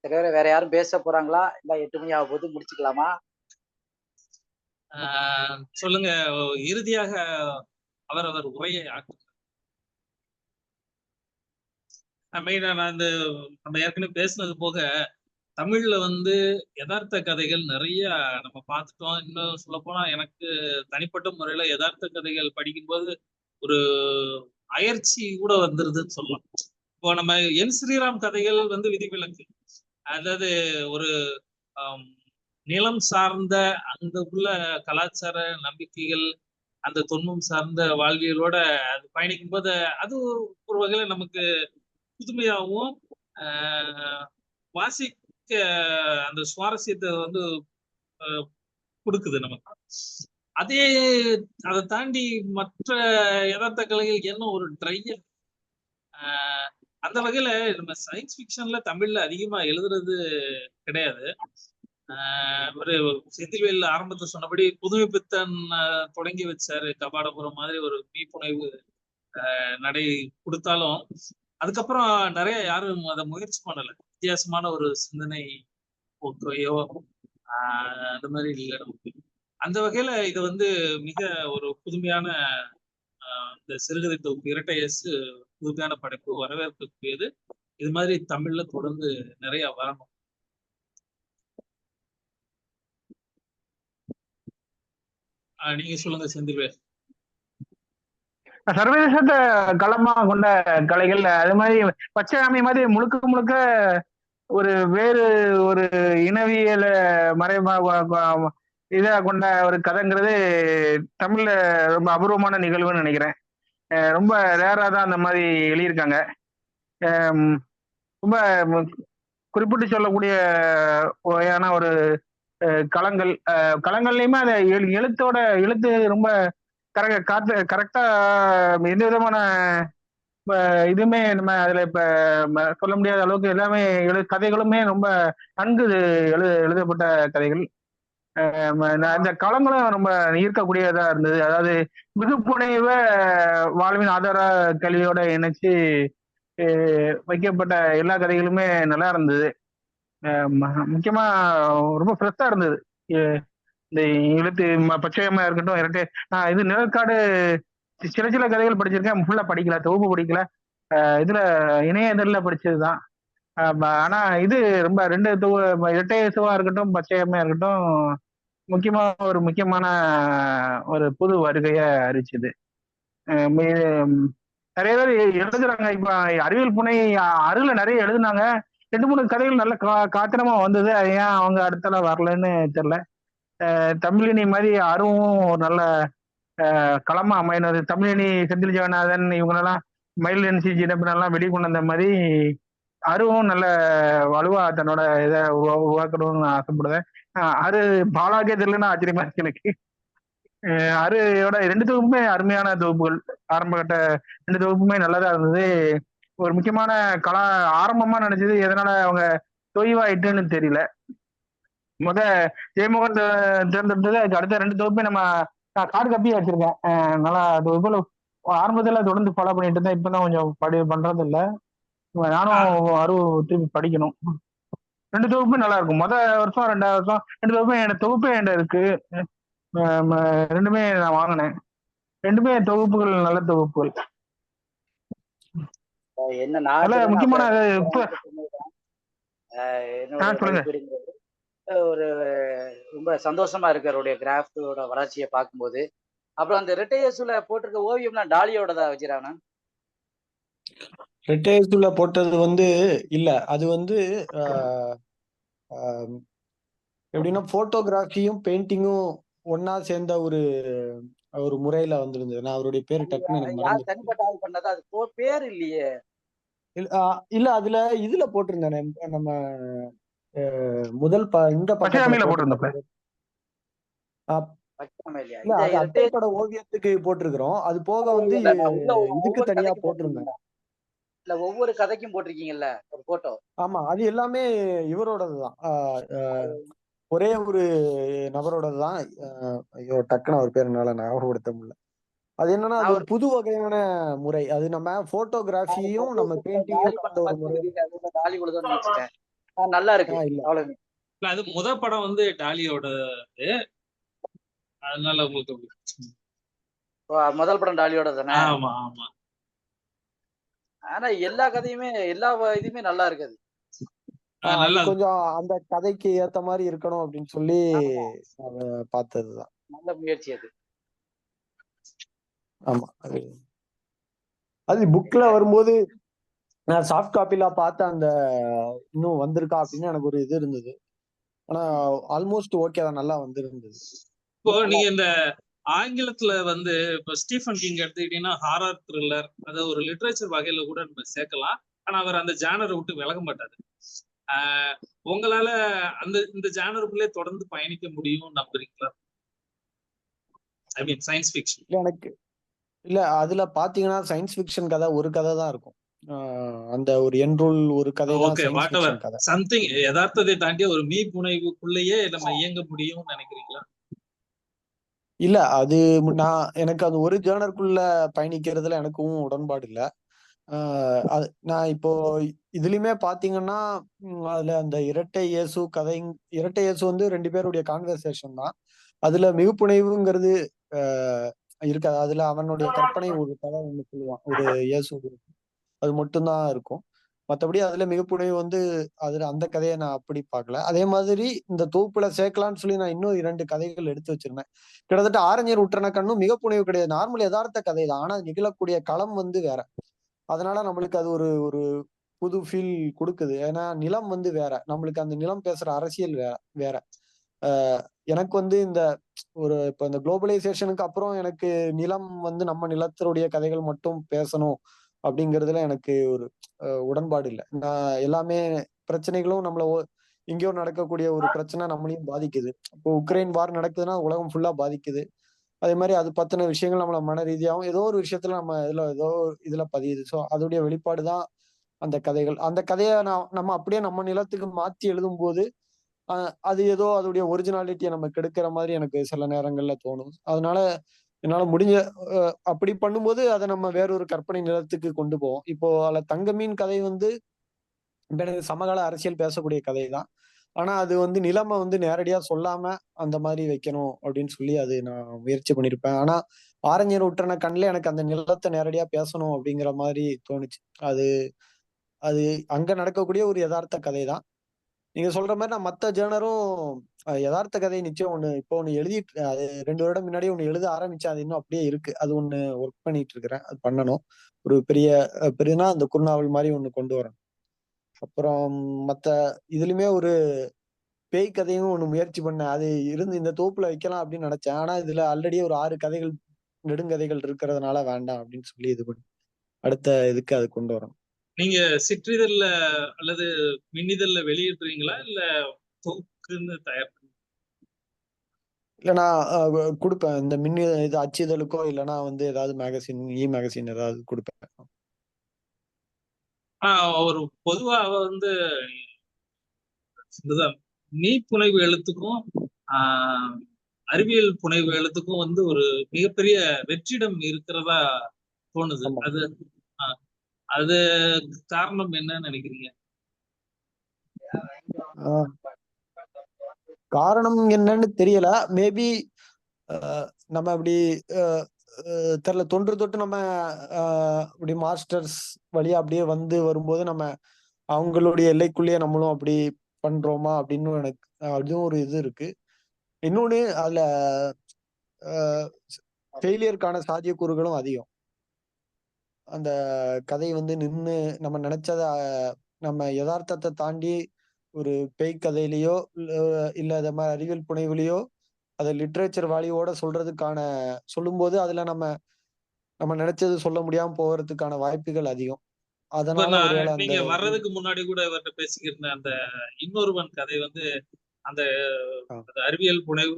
தலைவரே, வேற யாரும் பேச போறாங்களா? இல்ல 8 மணி ஆகப்போது, முடிச்சுக்கலாமா? சொல்லுங்க. இறுதியாக அவரவர் உரையை மெயினா நான் நம்ம ஏற்கனவே பேசுனது போக தமிழ்ல யதார்த்த கதைகள் நிறைய நம்ம பார்த்துட்டோம். இன்னும் சொல்ல போனா எனக்கு தனிப்பட்ட முறையில யதார்த்த கதைகள் படிக்கும்போது ஒரு அயற்சி கூட வந்துருதுன்னு சொல்லலாம். இப்போ நம்ம என் ஸ்ரீராம் கதைகள் விதிவிலக்கு. அதாவது ஒரு நிலம் சார்ந்த அங்க உள்ள கலாச்சார நம்பிக்கைகள், அந்த தொன்மம் சார்ந்த வாழ்வியலோட அது பயணிக்கும் போது அது ஒரு வகையில நமக்கு புதுமையாகவும் வாசிக்க அந்த சுவாரஸ்யத்தை கொடுக்குது நமக்கு. அதை தாண்டி மற்ற யதார்த்த கலைகள் என்ன ஒரு ட்ரையர். அந்த வகையில நம்ம சயின்ஸ் பிக்ஷன்ல தமிழ்ல அதிகமா எழுதுறது கிடையாது. ஒரு செந்தில்வேல் ஆரம்பத்தை சொன்னபடி புதுமை பித்தன் தொடங்கி வச்சாரு கபாடபுரம் மாதிரி ஒரு மீப்புனைவு நடை கொடுத்தாலும் அதுக்கப்புறம் நிறைய யாரும் அதை முயற்சி பண்ணல. வித்தியாசமான ஒரு சிந்தனை போக்கையோ அந்த மாதிரி இல்லை நமக்கு. அந்த வகையில இது மிக ஒரு புதுமையான இந்த சிறுகதை தொகுப்பு இரட்டை எஸ் புதுமையான படைப்பு, வரவேற்கக்கூடியது. இது மாதிரி தமிழ்ல தொடர்ந்து நிறைய வரணும். நீங்க சொல்லுங்க செந்தில்வேல். சர்வதேசத்தை களமா கொண்ட கலைகள் அது மாதிரி பச்சையாமை மாதிரி முழுக்க முழுக்க ஒரு வேறு ஒரு இனவியல இதை கொண்ட ஒரு கதைங்கிறது தமிழ்ல ரொம்ப அபூர்வமான நிகழ்வுன்னு நினைக்கிறேன். ரொம்ப ரேரா தான் அந்த மாதிரி எழுதியிருக்காங்க. ரொம்ப குறிப்பிட்டு சொல்லக்கூடிய வகையான ஒரு களங்கள்லயுமே அந்த எழுத்து ரொம்ப கரெக்டா எந்த விதமான இதுவுமே நம்ம அதுல இப்ப சொல்ல முடியாத அளவுக்கு எல்லாமே கதைகளுமே ரொம்ப நன்கு எழுதப்பட்ட கதைகள். அந்த களங்களும் ரொம்ப ஈர்க்கக்கூடியதா இருந்தது. அதாவது மிகுப்புனைவ வாழ்வின் ஆதார கல்வியோட இணைச்சு வைக்கப்பட்ட எல்லா கதைகளுமே நல்லா இருந்தது. முக்கியமா ரொம்ப ஃப்ரெஷ்ஷா இருந்தது. இந்த எழுத்து பச்சையம்மா இருக்கட்டும், இரட்டை இது நிழற்காடு சில சில கதைகள் படிச்சிருக்கேன், ஃபுல்லா படிக்கல, தொகுப்பு படிக்கல. இதுல இணையதள்ல படிச்சதுதான். ஆனா இது ரொம்ப இரட்டை சுவா இருக்கட்டும், பச்சையம்மா இருக்கட்டும், ஒரு முக்கியமான ஒரு புது வருகைய அறிவிச்சது. நிறைய பேர் எழுதுறாங்க. இப்ப அறிவியல் புனை அருகில நிறைய எழுதுனாங்க. 2-3 கதைகள் நல்ல காத்திரமா வந்தது. அது ஏன் அவங்க அடுத்தால வரலன்னு தெரியல. தமிழினி மாதிரி அருவும் ஒரு நல்ல களமா அமைனது. தமிழினி, செந்தில் ஜெகநாதன் இவங்களெல்லாம் மயில் என்சி ஜிடப்பினெல்லாம் வெளிக்கொண்டு வந்த மாதிரி அருவும் நல்ல வலுவா தன்னோட இதை உருவாக்கணும்னு ஆசைப்படுவேன். அரு பாலாக்கே தெரியலன்னு ஆச்சரியமா இருக்கு எனக்கு. அருயோட 2 தொகுப்புமே அருமையான தொகுப்புகள். ஆரம்ப கட்ட 2 தொகுப்புமே நல்லதா இருந்தது. ஒரு முக்கியமான ஆரம்பமா நினைச்சது எதனால அவங்க தொய்வாயிட்டுன்னு தெரியல. ஜெயமோகன் தேர்ந்தெடுத்தது. அதுக்கு அடுத்த 2 தொகுப்புமே நம்ம கார்டு கப்பியா வச்சிருக்கேன். நல்லா தொகுப்புல ஆரம்பத்துல தொடர்ந்து ஃபாலோ பண்ணிட்டு இருந்தேன். இப்பதான் கொஞ்சம் பண்றது இல்லை. நானும் திருப்பி படிக்கணும். 2 தொகுப்புமே நல்லா இருக்கும். வருஷம் 2வது வருஷம் 2 தொகுப்புமே தொகுப்பே என்கிட்ட இருக்கு. 2மே நான் வாங்கினேன். 2மே தொகுப்புகள் நல்ல தொகுப்புகள். என்ன முக்கியமான ஒரு ரொம்ப சந்தோஷமா இருக்கு அவருடைய கிராஃப்டோட வளர்ச்சியை பார்க்கும்போது. அப்புறம் அந்த ரெட்டையசுல போட்டிருக்க ஓவியம்லாம் டாலியோடதா வச்சிருக்காங்க. ரெட்டையசுல போட்டது இல்ல, அது எப்படின்னா போட்டோகிராஃபியும் பெயிண்டிங்கும் ஒன்னா சேர்ந்த ஒரு முறையில வந்திருந்தது. நான் அவருடைய பேரு டக்குன்னு தனிப்பட்ட ஆள் பண்ணதா? அது பேர் இல்லையே. இல்ல அதுல இதுல போட்டிருந்தானே நம்ம முதல் இந்த பக்கத்துல போட்டிருந்தப்ப அட்டைப்பட ஓவியத்துக்கு போட்டிருக்கிறோம். அது போக இதுக்கு தனியா போட்டிருந்தேன். இல்ல ஒவ்வொரு கதைக்கும் போட்டிருக்கீங்கல்ல ஒரு போட்டோ? ஆமா, அது எல்லாமே இவரோடதுதான். ஒரே ஒரு நபரோடதுதான். ஐயோ டக்குன்னு அவர் பேர் என்னால ஞாபகப்படுத்த முடியல. அது என்னன்னா அது ஒரு புது வகையான முறை. அது நம்ம போட்டோகிராஃபியும் நம்ம பெயிண்டிங்கும் கலந்த ஒரு முறை. நல்லா இருக்கு இல்ல அவ்வளவு. இல்ல அது படம் வந்து டாலியோட, அதனால உங்களுக்கு முதல் படம் டாலியோட தானே. ஆமா ஆமா. ஆனா எல்லா கதையுமே எல்லா இதுமே நல்லா இருக்குது. அது நல்லா கொஞ்சம் அந்த கதைக்கு ஏத்த மாதிரி இருக்கணும் அப்படின்னு சொல்லி பார்த்ததுதான். நல்ல முயற்சி அது. ஆமா, அது புக்ல வரும்போது நான் சாஃப்ட் காப்பில பார்த்த அந்த இன்னும் வந்திருக்கா அப்படின்னு எனக்கு ஒரு இது இருந்தது. ஆனா ஆல்மோஸ்ட் ஓகே தான், நல்லா வந்திருந்தது. இப்போ நீங்க இந்த ஆங்கிலத்துல வந்து இப்ப ஸ்டீஃபன் கிங் எடுத்துக்கிட்டீங்கன்னா ஹாரர் த்ரில்லர், அதை ஒரு லிட்ரேச்சர் வகையில கூட நம்ம சேர்க்கலாம். ஆனா அவர் அந்த ஜானரை விட்டு விலக மாட்டாரு. உங்களால இந்த ஜானருக்குள்ளே தொடர்ந்து பயணிக்க முடியும் நம்புறீங்களா? ஐ மீன் சயின்ஸ் ஃபிக்ஷன். எனக்கு இல்ல, அதுல பாத்தீங்கன்னா சயின்ஸ் ஃபிக்ஷன் கதை ஒரு கதை தான் இருக்கும். அந்த ஒரு என்ரோல் ஒரு கதை தான் சயின்ஸ் ஃபிக்ஷன் கதை. சம்திங் யதார்த்தத்தை தாண்டி ஒரு மீ புனைவுக்குள்ளேயே நம்ம இயங்க முடியும்னு நினைக்கிறீங்களா? இல்ல, அது எனக்கு அது ஒரு ஜேர்னருக்குள்ள பயணிக்கிறதுல எனக்கும் உடன்பாடு இல்ல. நான் இப்போ இதுலயுமே பாத்தீங்கன்னா அதுல அந்த இரட்டை இயேசு கதை, இரட்டை இயேசு வந்து 2 பேருடைய கான்வர்சேஷன் தான். அதுல மிகுப்புனைவுங்கிறது இருக்காது. அதுல அவனுடைய கற்பனை ஒரு கதை ஒண்ணு சொல்லுவான், ஒரு இயேசு, அது மட்டும்தான் இருக்கும். மற்றபடி அதுல மிகப்புனைவு வந்து அதுல அந்த கதையை நான் அப்படி பார்க்கல. அதே மாதிரி இந்த தொகுப்புல சேர்க்கலாம்னு சொல்லி நான் இன்னும் 2 கதைகள் எடுத்து வச்சிருந்தேன். கிட்டத்தட்ட ஆரஞ்சர் உற்றன கண்ணும் மிகப்புனைவு கிடையாது, நார்மல் யதார்த்த கதை தான். ஆனா நிகழக்கூடிய களம் வந்து வேற. அதனால நம்மளுக்கு அது ஒரு ஒரு புது ஃபீல் கொடுக்குது. ஏன்னா நிலம் வந்து வேற, நம்மளுக்கு அந்த நிலம் பேசுற அரசியல் வேற வேற. எனக்கு வந்து இந்த இப்ப இந்த குளோபலைசேஷனுக்கு அப்புறம் எனக்கு நிலம் வந்து நம்ம நிலத்தினுடைய கதைகள் மட்டும் பேசணும் அப்படிங்கிறதுல எனக்கு ஒரு உடன்பாடு இல்லை. நான் எல்லாமே பிரச்சனைகளும் நம்மள எங்கேயோ நடக்கக்கூடிய ஒரு பிரச்சனை நம்மளையும் பாதிக்குது. இப்போ உக்ரைன் வார் நடக்குதுன்னா உலகம் ஃபுல்லா பாதிக்குது. அதே மாதிரி அது பத்தின விஷயங்கள் நம்மள மன ரீதியாகவும் ஏதோ ஒரு விஷயத்துல நம்ம இதுல பதியுது. ஸோ அதோடைய வெளிப்பாடு தான் அந்த கதைகள். அந்த கதையை நம்ம அப்படியே நம்ம நிலத்துக்கு மாத்தி எழுதும் போது அது ஏதோ அதோடைய ஒரிஜினாலிட்டியை நம்ம கெடுக்கிற மாதிரி எனக்கு சில நேரங்கள்ல தோணும். அதனால என்னால முடிஞ்ச அப்படி பண்ணும்போது அதை நம்ம வேறொரு கற்பனை நிலத்துக்கு கொண்டு போவோம். இப்போ அதுல தங்கமீன் கதை வந்து எனக்கு சமகால அரசியல் பேசக்கூடிய கதை தான். ஆனா அது வந்து நிலைமை வந்து நேரடியா சொல்லாம அந்த மாதிரி வைக்கணும் அப்படின்னு சொல்லி அது நான் முயற்சி பண்ணிருப்பேன். ஆனா ஆரஞ்சர் உற்றன கண்ணில் எனக்கு அந்த நிலத்தை நேரடியா பேசணும் அப்படிங்கிற மாதிரி தோணுச்சு. அது அது அங்க நடக்கக்கூடிய ஒரு யதார்த்த கதை தான். நீங்க சொல்ற மாதிரி நான் மத்த ஜேர்னரும் யதார்த்த கதை நிச்சயம் இப்போ ஒண்ணு எழுதிட்டு, அது 2 வருடம் முன்னாடி ஒண்ணு எழுத ஆரம்பிச்சேன். அது இன்னும் அப்படியே இருக்கு. அது ஒண்ணு ஒர்க் பண்ணிட்டு இருக்கிறேன். அது பண்ணணும். ஒரு பெரியனா அந்த குறுநாவல் மாதிரி ஒண்ணு கொண்டு வரணும். அப்புறம் மத்த இதுலயுமே ஒரு பேய் கதையும் ஒண்ணு முயற்சி பண்ணேன். அது இருந்து இந்த தொகுப்புல வைக்கலாம் அப்படின்னு நினைச்சேன். ஆனா இதுல ஆல்ரெடி ஒரு 6 கதைகள், நெடுங்கதைகள் இருக்கிறதுனால வேண்டாம் அப்படின்னு சொல்லி இது பண்ணி அடுத்த இதுக்கு அது கொண்டு வரணும். நீங்க சிற்றிதழ்ல அல்லது மின்னிதழ்ல வெளியிடுறீங்களா இல்ல தொகுக்குன்னு தயார்? இல்ல நான் கொடுப்பேன். இந்த இது அச்சிதழுக்கோ இல்லைன்னா வந்து ஏதாவது மேகசின், மேகசின் ஏதாவது கொடுப்பேன். ஒரு பொதுவா வந்து மீ புனைவு எழுத்துக்கும் அறிவியல் புனைவு எழுத்துக்கும் வந்து ஒரு மிகப்பெரிய வெற்றிடம் இருக்கிறதா தோணுது. அது காரணம் என்னன்னு நினைக்கிறீங்க? காரணம் என்னன்னு தெரியல. மேபி நம்ம அப்படி தெரியல, தொன்று தொட்டு நம்ம அப்படி மாஸ்டர்ஸ் வழியா அப்படியே வந்து வரும்போது நம்ம அவங்களுடைய எல்லைக்குள்ளேயே நம்மளும் அப்படி பண்றோமா அப்படின்னு எனக்கு அதுவும் ஒரு இது இருக்கு. இன்னொன்னு அதுல ஃபெயிலியருக்கான சாத்தியக்கூறுகளும் அதிகம். அந்த கதை வந்து நின்று நம்ம நினைச்சத நம்ம யதார்த்தத்தை தாண்டி ஒரு பேய் கதையிலயோ இல்ல இத மாதிரி அறிவியல் புனைவுலையோ அதை லிட்ரேச்சர் வேல்யூவோட சொல்லும்போது அதுல நம்ம நினைச்சது சொல்ல முடியாம போகிறதுக்கான வாய்ப்புகள் அதிகம். அதனால ஒருவேளை நீங்க வர்றதுக்கு முன்னாடி கூட இவர்கிட்ட பேசிக்கிட்டு அந்த இன்னொருவன் கதை வந்து அந்த அறிவியல் புனைவு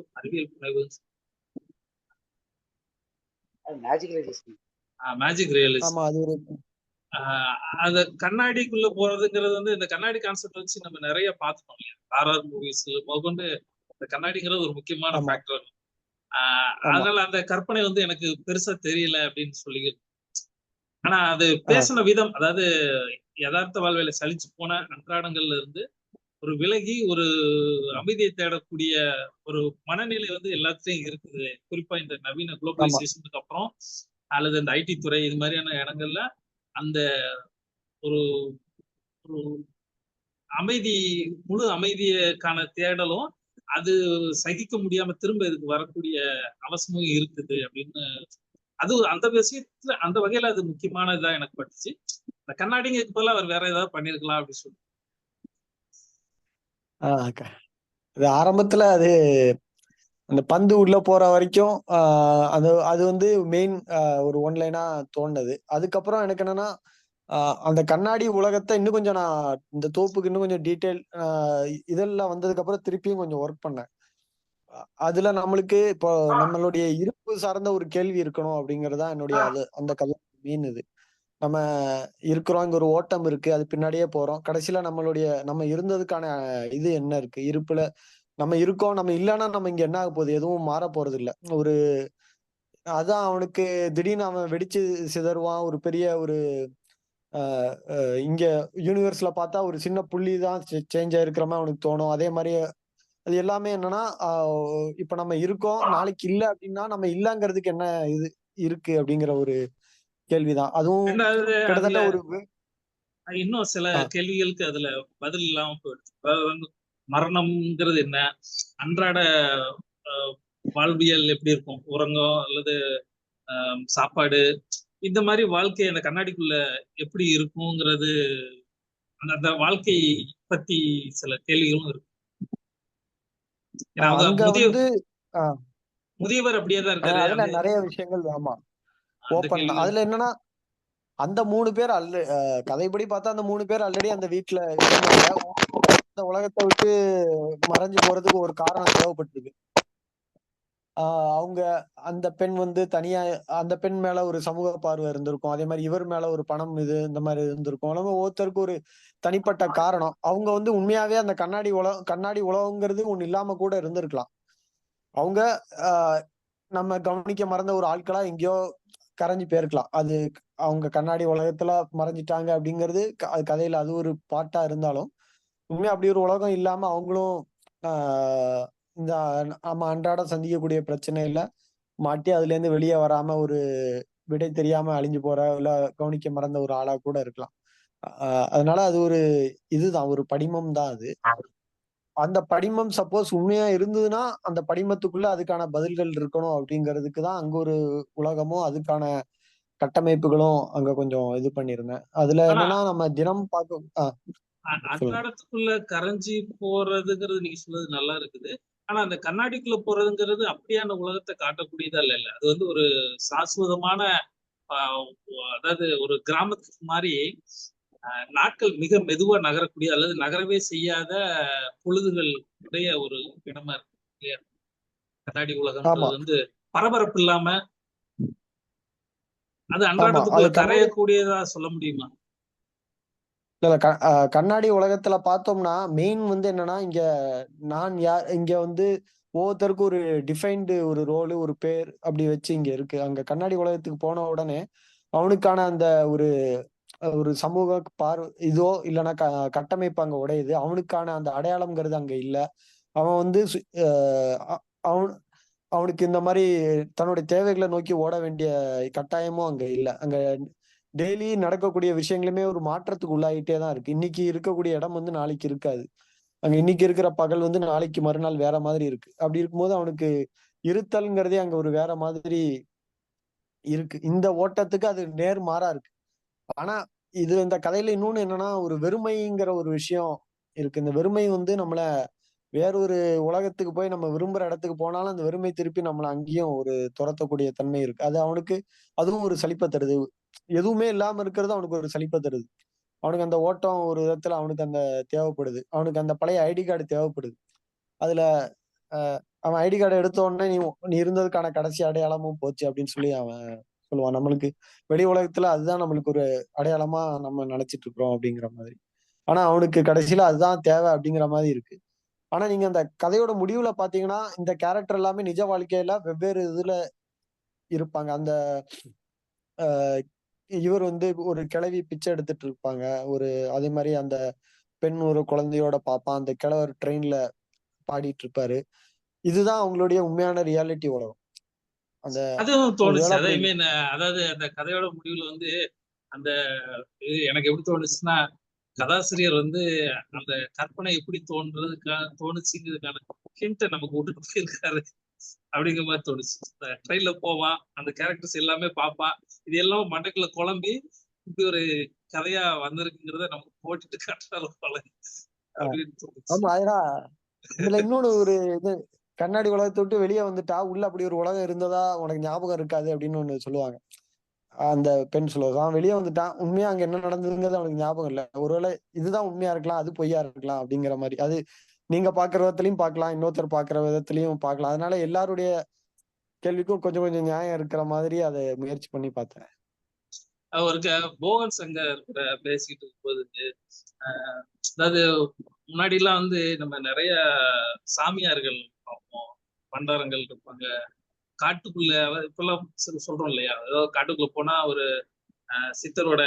மேஜிக் ரியலிஸ்ட். அந்த கண்ணாடிக்குள்ள போறதுங்கிறது வந்து இந்த கண்ணாடி கான்செப்ட் வச்சு நம்ம நிறைய பார்த்துட்டோம் இல்லையா? ஹாரர் மூவிஸ் முதற்கொண்டு இந்த கண்ணாடிங்கிறது ஒரு முக்கியமான ஃபேக்டர். அதனால அந்த கற்பனை வந்து எனக்கு பெருசா தெரியல அப்படின்னு சொல்லி. ஆனா அது பேசின விதம், அதாவது யதார்த்த வாழ்வில சலிச்சு போன அன்றாடங்கள்ல இருந்து ஒரு விலகி ஒரு அமைதியை தேடக்கூடிய ஒரு மனநிலை வந்து எல்லாத்துலயும் இருக்குது. குறிப்பா இந்த நவீன ஆமா குளோபலைசேஷனுக்கு அப்புறம் அல்லது இந்த ஐடி துறை இது மாதிரியான இடங்கள்ல அந்த ஒரு ஒரு அமைதி, முழு அமைதிக்கான தேடலும் அது சகிக்க முடியாம திரும்ப இதுக்கு வரக்கூடிய அவசியமும் இருக்குது அப்படின்னு. அது அந்த விஷயத்துல அந்த வகையில அது முக்கியமானதா எனக்கு பட்டுச்சு. இந்த கண்ணாடிங்கிறதுக்கு பதிலா அவர் வேற ஏதாவது பண்ணிருக்கலாம் அப்படின்னு சொல்லி. ஆஹ் க- அது ஆரம்பத்துல அது அந்த பந்து உள்ள போற வரைக்கும் அது அது வந்து மெயின் ஒரு ஒன்லைனா தோணுது. அதுக்கப்புறம் எனக்கு என்னன்னா அந்த கண்ணாடி உலகத்தை இன்னும் கொஞ்சம் நான் இந்த தோப்புக்கு இன்னும் கொஞ்சம் டீட்டெயில் இதெல்லாம் வந்ததுக்கு அப்புறம் திருப்பியும் கொஞ்சம் ஒர்க் பண்ணேன். அதுல நம்மளுக்கு இப்போ நம்மளுடைய இருப்பு சார்ந்த ஒரு கேள்வி இருக்கணும் அப்படிங்கறதுதான் என்னுடைய அது அந்த கதை மீன். இது நம்ம இருக்கிறோம், இங்க ஒரு ஓட்டம் இருக்கு, அது பின்னாடியே போறோம், கடைசியில நம்ம இருந்ததுக்கான இது என்ன இருக்கு இருப்புல. நம்ம இருக்கோம், நம்ம இல்லைன்னா நம்ம இங்க என்ன ஆக போகுது, எதுவும் மாற போறது இல்ல. ஒரு அதான் அவனுக்கு திடீர்னு அவன் வெடிச்சு சிதறுவான். ஒரு பெரிய ஒரு இங்க யூனிவர்ஸ்ல பார்த்தா ஒரு சின்ன புள்ளி தான் சேஞ்ச் ஆயிருக்கிற மாதிரி அவனுக்கு தோணும். அதே மாதிரி அது எல்லாமே என்னன்னா இப்ப நம்ம இருக்கோம், நாளைக்கு இல்ல அப்படின்னா நம்ம இல்லங்கிறதுக்கு என்ன இது இருக்கு அப்படிங்கிற ஒரு கேள்விதான். அதுவும் ரெண்டாவது அதுல கிட்டத்தட்ட ஒரு இன்னும் சில கேள்விகளுக்கு அதுல பதில் இல்லாம போயிடுச்சு. அதாவது வந்து மரணம்ங்கிறது என்ன, அன்றாட வாழ்வியல் எப்படி இருக்கும், உறங்கம் அல்லது சாப்பாடு, இந்த மாதிரி வாழ்க்கை அந்த கண்ணாடிக்குள்ள எப்படி இருக்குங்கிறது, அந்த வாழ்க்கை பத்தி சில கேள்விகளும் இருக்கு. ஏன்னா அவங்க அங்க வந்து முதியவர் அப்படியே தான் இருக்காரு. அதுல நிறைய விஷயங்கள் ஆமா அந்த ஓப்பன் தான். கேள்விகள் அதுல என்னன்னா அந்த 3 பேர் கதைப்படி பார்த்தா அந்த 3 பேர் ஆல்ரெடி அந்த வீட்டுல இருந்தாங்க. அந்த உலகத்தை விட்டு மறைஞ்சு போறதுக்கு ஒரு காரணம் தேவைப்பட்டிருக்கு. அவங்க அந்த பெண் வந்து தனியா அந்த பெண் மேல ஒரு சமூக பார்வை இருந்திருக்கும். அதே மாதிரி இவர் மேல ஒரு பணம் இது இந்த மாதிரி இருந்திருக்கும். அவங்க ஒவ்வொருத்தருக்கு ஒரு தனிப்பட்ட காரணம். அவங்க வந்து உண்மையாவே அந்த கண்ணாடி உலகங்கிறது ஒண்ணு இல்லாம கூட இருந்திருக்கலாம். அவங்க நம்ம கவனிக்க மறந்த ஒரு ஆட்களா எங்கேயோ கரைஞ்சு போயிருக்கலாம். அது அவங்க கண்ணாடி உலகத்துல மறைஞ்சிட்டாங்க அப்படிங்கிறது அது கதையில அது ஒரு பாட்டா இருந்தாலும், உண்மையா அப்படி ஒரு உலகம் இல்லாம அவங்களும் இந்த நம்ம அன்றாடம் சந்திக்கக்கூடிய பிரச்சனையில மாட்டி அதுல இருந்து வெளியே வராம ஒரு விடை தெரியாம அழிஞ்சு போற இல்ல கவனிக்க மறந்த ஒரு ஆளா கூட இருக்கலாம். அதனால அது ஒரு இதுதான், ஒரு படிமம் தான் அது. அந்த படிமம் சப்போஸ் உண்மையா இருந்ததுன்னா அந்த படிமத்துக்குள்ள அதுக்கான பதில்கள் இருக்கணும் அப்படிங்கிறதுக்கு தான் அங்க ஒரு உலகமும் அதுக்கான கட்டமைப்புகளும் அங்க கொஞ்சம் இது பண்ணிருந்தேன். அதுல என்னன்னா நம்ம தினம் பார்க்க அன்றாடத்துக்குள்ள கரைஞ்சி போறதுங்கிறது நீங்க சொல்றது நல்லா இருக்குது. ஆனா அந்த கண்ணாடிக்குள்ள போறதுங்கிறது அப்படியான உலகத்தை காட்டக்கூடியதா இல்ல. அது வந்து ஒரு சாஸ்வதமான அதாவது ஒரு கிராமத்துக்கு மாதிரி நாட்கள் மிக மெதுவா நகரக்கூடிய அல்லது நகரவே செய்யாத பொழுதுகள் உடைய ஒரு இடமா இருக்கு இல்லையா? கண்ணாடி உலகம்ன்றது வந்து பரபரப்பு இல்லாம அது அன்றாடத்துக்குள்ள கரையக்கூடியதா சொல்ல முடியுமா? இல்ல கண்ணாடி உலகத்துல பார்த்தோம்னா மெயின் வந்து என்னன்னா இங்க வந்து ஒவ்வொருத்தருக்கும் ஒரு டிஃபைன்டு ஒரு ரோலு ஒரு பேர் அப்படி வச்சு இங்க இருக்கு. அங்க கண்ணாடி உலகத்துக்கு போன உடனே அவனுக்கான அந்த ஒரு ஒரு சமூக இதோ இல்லைன்னா கட்டமைப்பு அங்க உடையுது. அவனுக்கான அந்த அடையாளம்ங்கிறது அங்க இல்ல. அவன் வந்து அவனுக்கு இந்த மாதிரி தன்னுடைய தேவைகளை நோக்கி ஓட வேண்டிய கட்டாயமும் அங்க இல்ல. அங்க டெய்லி நடக்கக்கூடிய விஷயங்களுமே ஒரு மாற்றத்துக்கு உள்ளாயிட்டே தான் இருக்கு. இன்னைக்கு இருக்கக்கூடிய இடம் வந்து நாளைக்கு இருக்காது. அங்க இன்னைக்கு இருக்கிற பகல் வந்து நாளைக்கு மறுநாள் வேற மாதிரி இருக்கு. அப்படி இருக்கும்போது அவனுக்கு இருத்தல்ங்கிறதே அங்க ஒரு வேற மாதிரி இருக்கு. இந்த ஓட்டத்துக்கு அது நேர்மாறா இருக்கு. ஆனா இந்த கதையில இன்னொன்னு என்னன்னா ஒரு வெறுமைங்கிற ஒரு விஷயம் இருக்கு. இந்த வெறுமை வந்து நம்மள வேறொரு உலகத்துக்கு போய் நம்ம விரும்புற இடத்துக்கு போனாலும் அந்த வெறுமை திருப்பி நம்மள அங்கேயும் ஒரு துரத்தக்கூடிய தன்மை இருக்கு. அது அவனுக்கு அதுவும் ஒரு சலிப்பை தருது. எதுவுமே இல்லாம இருக்கிறது அவனுக்கு ஒரு சலிப்பை தருது. அவனுக்கு அந்த ஓட்டம் ஒரு விதத்துல அவனுக்கு அந்த தேவைப்படுது. அவனுக்கு அந்த பழைய ஐடி கார்டு தேவைப்படுது. அதுல அவன் ஐடி கார்டு எடுத்த உடனே நீ இருந்ததுக்கான கடைசி அடையாளமும் போச்சு அப்படின்னு சொல்லி அவன் சொல்லுவான். நம்மளுக்கு வெளி உலகத்துல அதுதான் நம்மளுக்கு ஒரு அடையாளமா நம்ம நினைச்சிட்டு இருக்கிறோம் அப்படிங்கிற மாதிரி. ஆனா அவனுக்கு கடைசியில அதுதான் தேவை அப்படிங்கிற மாதிரி இருக்கு. ஆனா நீங்க அந்த கதையோட முடிவுல பாத்தீங்கன்னா இந்த கேரக்டர் எல்லாமே நிஜ வாழ்க்கையில வெவ்வேறு இதுல இருப்பாங்க. அந்த இவர் வந்து ஒரு கிழவி பிச்சை எடுத்துட்டு இருப்பாங்க. அதே மாதிரி அந்த பெண் ஒரு குழந்தையோட பார்ப்பான், அந்த கிழவர் ட்ரெயின்ல பாடிட்டு இருப்பாரு. இதுதான் அவங்களுடைய உண்மையான ரியாலிட்டி உலகம். அந்த அதுவும் தோணுச்சு. ஒருவேளை அதான் அப்படி அதாவது அந்த கதையோட முடிவுல அந்த இது எனக்கு எப்படி தோணுச்சுன்னா, கதாசிரியர் அந்த கற்பனை எப்படி தோணுச்சுங்கிறதுக்கான ஹிண்ட்டை நமக்கு விட்டுட்டு போயிருக்காரு அப்படிங்கிற மாதிரி தோணுச்சு. ட்ரெயின்ல போவான், அந்த கேரக்டர்ஸ் எல்லாமே பார்ப்பான், இது எல்லாம் மண்டைக்குள்ள குழம்பி இப்படி ஒரு கதையா வந்திருக்குங்கிறத நமக்கு போட்டுட்டு காட்டுறாரு போல அப்படின்னு தோணுச்சு. ஆமா. ஏன்னா இதுல இன்னொன்னு ஒரு இது, கண்ணாடி உலகத்தை விட்டு வெளியே வந்துட்டா உள்ள அப்படி ஒரு உலகம் இருந்ததா உனக்கு ஞாபகம் இருக்காது அப்படின்னு ஒண்ணு சொல்லுவாங்க. அந்த பெண் சொல்லுவாங்க, அவன் வெளியே வந்துட்டான், உண்மையா அங்க என்ன நடந்ததுங்கிறது அவனுக்கு ஞாபகம் இல்லை. ஒருவேளை இதுதான் உண்மையா இருக்கலாம், அது பொய்யா இருக்கலாம் அப்படிங்கிற மாதிரி. அது நீங்க பாக்குற விதத்திலையும் பார்க்கலாம், இன்னொருத்தர் பாக்குற விதத்திலையும் பார்க்கலாம். அதனால எல்லாருடைய கேள்விக்கும் கொஞ்சம் கொஞ்சம் நியாயம் இருக்கிற மாதிரி அதை முயற்சி பண்ணி பார்த்தேன். அவருக்கு போகன் சங்கர் கூட பேசிட்டு இருக்கும்போது அதாவது முன்னாடி எல்லாம் நம்ம நிறைய சாமியார்கள் பார்ப்போம், பண்டாரங்கள் இருப்பாங்க காட்டுக்குள்ள. இப்பெல்லாம் சொல்றோம் இல்லையா, ஏதாவது காட்டுக்குள்ள போனா ஒரு சித்தரோட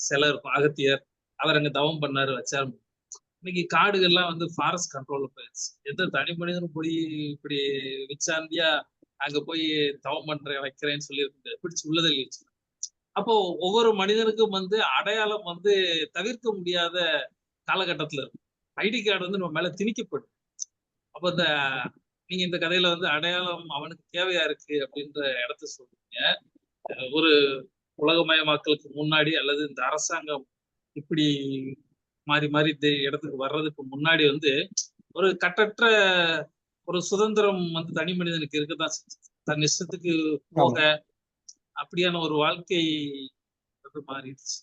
சிலை இருக்கும், அகத்தியர், அவர் அங்க தவம் பண்ணாரு வச்சாரு. இன்னைக்கு காடுகள்லாம் ஃபாரஸ்ட் கண்ட்ரோல்ல போயிடுச்சு. எந்த தனி மனிதனும் போய் இப்படி விச்சாந்தியா அங்க போய் தவம் பண்றேன் வைக்கிறேன்னு சொல்லி இருக்கு, பிடிச்சு உள்ளதில் வச்சு. அப்போ ஒவ்வொரு மனிதனுக்கும் அடையாளம் தவிர்க்க முடியாத காலகட்டத்துல இருக்கு. ஐடி கார்டு நம்ம மேல திணிக்கப்படும். அப்ப நீங்க இந்த கதையில அடையாளம் அவனுக்கு தேவையா இருக்கு அப்படின்ற இடத்த சொல்றீங்க. ஒரு உலகமயமாக்கலுக்கு முன்னாடி அல்லது இந்த அரசாங்கம் இப்படி மாறி மாறி இந்த இடத்துக்கு வர்றதுக்கு முன்னாடி ஒரு கட்டற்ற ஒரு சுதந்திரம் தனி மனிதனுக்கு இருக்குதான், தன் இஷ்டத்துக்கு போக அப்படியான ஒரு வாழ்க்கை மாறிடுச்சு.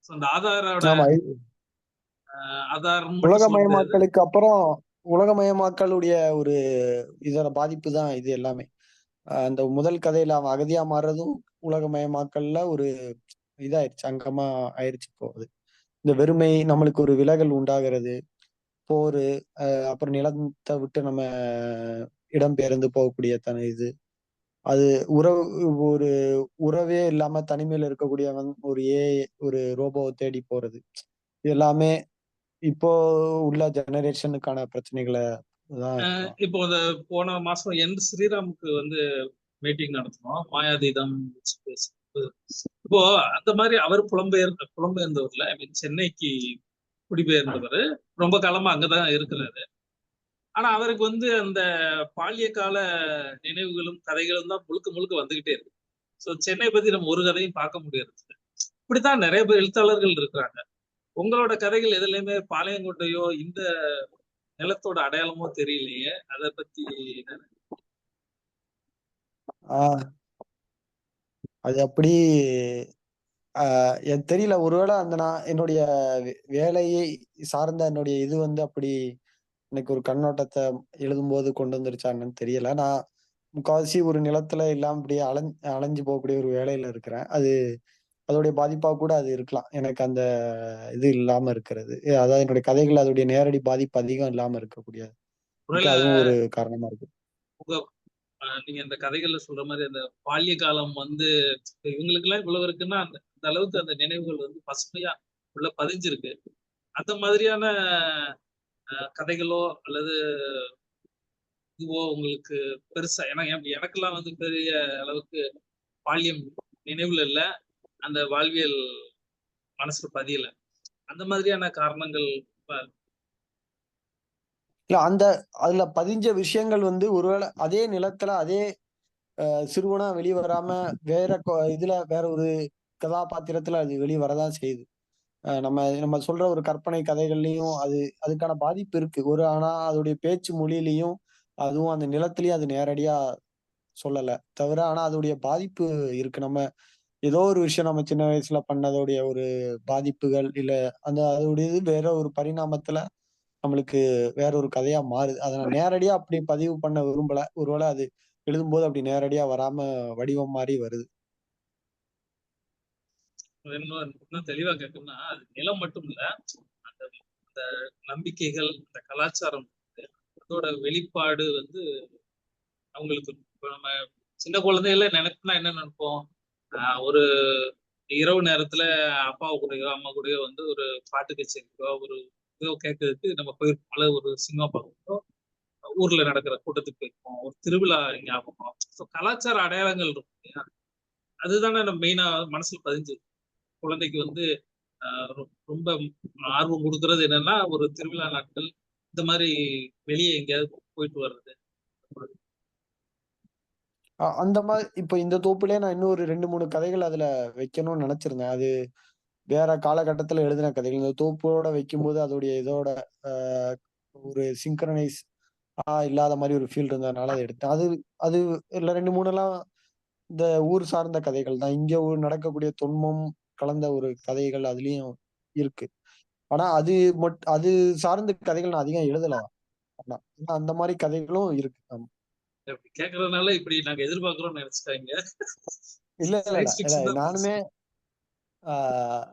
அந்த ஆதாரோட ஆதாரம் உலகமயமாக்கலுக்கு அப்புறம் உலகமயமாக்கலுடைய ஒரு இதோட பாதிப்பு தான் இது எல்லாமே. அந்த முதல் கதையில அவன் அகதியா மாறுறதும் உலகமயமாக்கல்ல ஒரு இதாயிருச்சு, அங்கமா ஆயிருச்சு. போகுது இந்த வெறுமை, நம்மளுக்கு ஒரு விலகல் உண்டாகிறது, போரு, அப்புறம் நிலத்தை விட்டு நம்ம இடம்பெயர்ந்து போகக்கூடிய இது, அது உறவு, ஒரு உறவே இல்லாம தனிமையில இருக்கக்கூடியவன் ஒரு ரோபோவை தேடி போறது, எல்லாமே இப்போ உள்ள ஜெனரேஷனுக்கான பிரச்சனைகளை தான் இருக்கும். இப்போ போன மாசம் ஸ்ரீராமுக்கு மீட்டிங் நடத்தணும், மாயாதீதம். இப்போ அந்த மாதிரி அவர் புலம்பெயர்ந்தவர்ல சென்னைக்கு குடிபெயர்ந்தவர், ரொம்ப காலமா அங்கதான் இருக்கிறாரு. ஆனா அவருக்கு அந்த பாலிய கால நினைவுகளும் கதைகளும் தான் முழுக்க முழுக்க வந்துகிட்டே இருக்கு. சோ சென்னை பத்தி நம்ம ஒரு கதையும் பார்க்க முடியாது. இப்படித்தான் நிறைய பேர் எழுத்தாளர்கள் இருக்கிறாங்க. உங்களோட கதைகள் எதுலையுமே பாளையங்கோட்டையோ இந்த நிலத்தோட அடையாளமோ தெரியலையே, அத பத்தி அது அப்படி எனக்கு தெரியல. ஒருவேளை நான் என்னுடைய வேலையை சார்ந்த என்னுடைய இது அப்படி எனக்கு ஒரு கண்ணோட்டத்தை எழுதும்போது கொண்டு வந்துருச்சான்னு தெரியல. நான் முக்காவாசி ஒரு நிலத்துல எல்லாம் இப்படியே அலைஞ்சு போகக்கூடிய ஒரு வேலையில இருக்கிறேன். அதோடைய பாதிப்பா கூட அது இருக்கலாம். எனக்கு அந்த இது இல்லாம இருக்கிறது, அதாவது என்னுடைய கதைகள் அதோடைய நேரடி பாதிப்பு அதிகம் இல்லாம இருக்கக்கூடியது, அதுவும் ஒரு காரணமா இருக்கு. நீங்க இந்த கதைகள்ல சொல்ற மாதிரி அந்த பால்ய காலம் இவங்களுக்கு எல்லாம் இவ்வளவு இருக்குன்னா அந்த அளவுக்கு அந்த நினைவுகள் பசுமையா உள்ள பதிஞ்சிருக்கு. அந்த மாதிரியான கதைகளோ அல்லது இதுவோ உங்களுக்கு பெருசா, ஏன்னா எனக்கெல்லாம் பெரிய அளவுக்கு பால்யம் நினைவுல இல்ல, அந்த வாழ்வியல் மனசுல பதியல. அந்த மாதிரியான காரணங்கள் இல்ல, அதுல பதிஞ்ச விஷயங்கள் ஒருவேளை அதே நிலத்துல அதே சிறுவனா வெளியே வராம வேற இதுல வேற ஒரு கதாபாத்திரத்துல அது வெளியே வரதான் செய்யுது. நம்ம சொல்ற ஒரு கற்பனை கதைகள்லயும் அதுக்கான பாதிப்பு இருக்கு. ஆனா அதோடைய பேச்சு மொழியிலையும் அதுவும் அந்த நிலத்திலயும் அது நேரடியா சொல்லல தவிர, ஆனா அதோடைய பாதிப்பு இருக்கு. நம்ம ஏதோ ஒரு விஷயம் நம்ம சின்ன வயசுல பண்ணதோடைய ஒரு பாதிப்புகள், இல்ல அதோடைய இது வேற ஒரு பரிணாமத்துல நம்மளுக்கு வேற ஒரு கதையா மாறுது. அதை நான் நேரடியா அப்படி பதிவு பண்ண விரும்பல. ஒருவேளை அது எழுதும்போது அப்படி நேரடியா வராம வடிவம் மாறி வருது. இன்னும் தெளிவா கேட்கணும்னா, அது நிலம் மட்டும் இல்ல, அந்த அந்த நம்பிக்கைகள், அந்த கலாச்சாரம், அதோட வெளிப்பாடு அவங்களுக்கு. இப்ப நம்ம சின்ன குழந்தைகள நினைப்புனா என்ன நினைப்போம், ஒரு இரவு நேரத்துல அப்பா கூடயோ அம்மா கூடயோ வந்து ஒரு பாட்டு கச்சேரிக்கோ ஒரு இதோ கேட்கறதுக்கு நம்ம போயிருப்போம், அல்லது ஒரு சினிமா பார்க்கறதோ ஊர்ல நடக்கிற கூட்டத்துக்கு போயிருப்போம், ஒரு திருவிழா ஞாபகம். ஸோ கலாச்சார அடையாளங்கள் இருக்கும் இல்லையா? அதுதானே நம்ம மெயினா மனசுல பதிஞ்சிருக்கு. குழந்தைக்கு வந்து ரொம்ப ஆர்வம் கொடுக்கறது என்னன்னா ஒரு திருவிழா நாட்கள், இந்த மாதிரி வெளியே எங்கேயாவது போயிட்டு வர்றது. அந்த மாதிரி இப்ப இந்த தொகுப்புலயே நான் இன்னும் ஒரு 2, 3 கதைகள் அதுல வைக்கணும்னு நினைச்சிருந்தேன். அது வேற காலகட்டத்துல எழுதின கதைகள். இந்த தொகுப்போட வைக்கும்போது அதோடைய இதோட ஆஹ் ஒரு சிங்க்ரனைஸ் இல்லாத மாதிரி ஒரு ஃபீல் இருந்ததுனால அதை எடுத்தேன். அது அது இல்ல 2, 3 இந்த ஊர் சார்ந்த கதைகள் தான். இங்க நடக்கக்கூடிய தொன்மம் கலந்த ஒரு கதைகள் அதுலயும் இருக்கு. ஆனா அது சார்ந்த கதைகள் நான் அதிகம் எழுதலாம். ஆனா அந்த மாதிரி கதைகளும் இருக்கு. ஆமா. அப்படி கேட்கறதுனால இப்படி நாங்க எதிர்பார்க்கிறோம்னு நினைச்சிட்டாங்க. இல்ல இல்ல இல்ல சயின்ஸ் இல்ல ஃபிக்ஷன் தான் நானுமே ஆஹ்